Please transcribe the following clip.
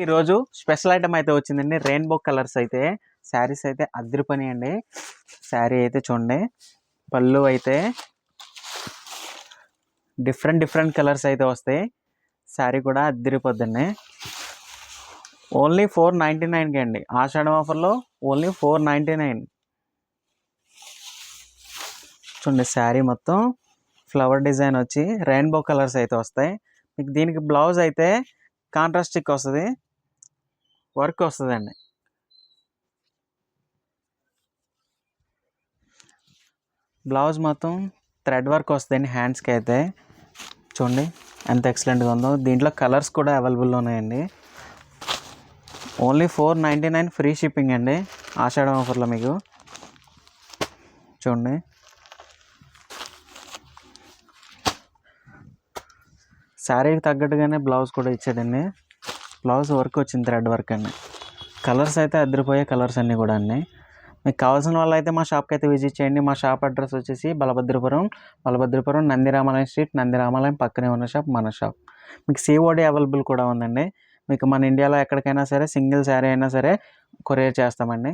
ఈరోజు special item అయితే వచ్చిందండి. రెయిన్బో కలర్స్ అయితే శారీస్ అయితే అదిరిపోయినాయండి. శారీ అయితే చూడండి, పళ్ళు అయితే డిఫరెంట్ కలర్స్ అయితే వస్తాయి. శారీ కూడా అదిరిపోద్దండి. ఓన్లీ 499కి అండి. ఆషాఢం ఆఫర్లో ఓన్లీ 499. చూడండి, శారీ మొత్తం ఫ్లవర్ డిజైన్ వచ్చి రెయిన్బో కలర్స్ అయితే వస్తాయి. మీకు దీనికి బ్లౌజ్ అయితే కాంట్రాస్ట్ స్టిక్ వస్తుంది, వర్క్ వస్తుందండి. బ్లౌజ్ మొత్తం థ్రెడ్ వర్క్ వస్తుందండి హ్యాండ్స్కి అయితే. చూడండి ఎంత ఎక్సలెంట్గా ఉందో. దీంట్లో కలర్స్ కూడా అవైలబుల్లో ఉన్నాయండి. ఓన్లీ 499 ఫ్రీ షిప్పింగ్ అండి ఆషాఢం ఆఫర్లో. మీకు చూడండి, శారీకి తగ్గట్టుగానే బ్లౌజ్ కూడా ఇచ్చాడండి. బ్లౌజ్ వర్క్ వచ్చింది, థ్రెడ్ వర్క్ అండి. కలర్స్ అయితే అదిరిపోయే కలర్స్ అన్నీ కూడా అండి. మీకు కావాల్సిన వాళ్ళు అయితే మా షాప్కి అయితే విజిట్ చేయండి. మా షాప్ అడ్రస్ వచ్చేసి బలభద్రపురం నందిరామాలయం స్ట్రీట్, నందిరామాలయం పక్కనే ఉన్న షాప్ మన షాప్. మీకు సిఓడి అవైలబుల్ కూడా ఉందండి. మీకు మన ఇండియాలో ఎక్కడికైనా సరే సింగిల్ శారీ అయినా సరే కొరియర్ చేస్తామండి.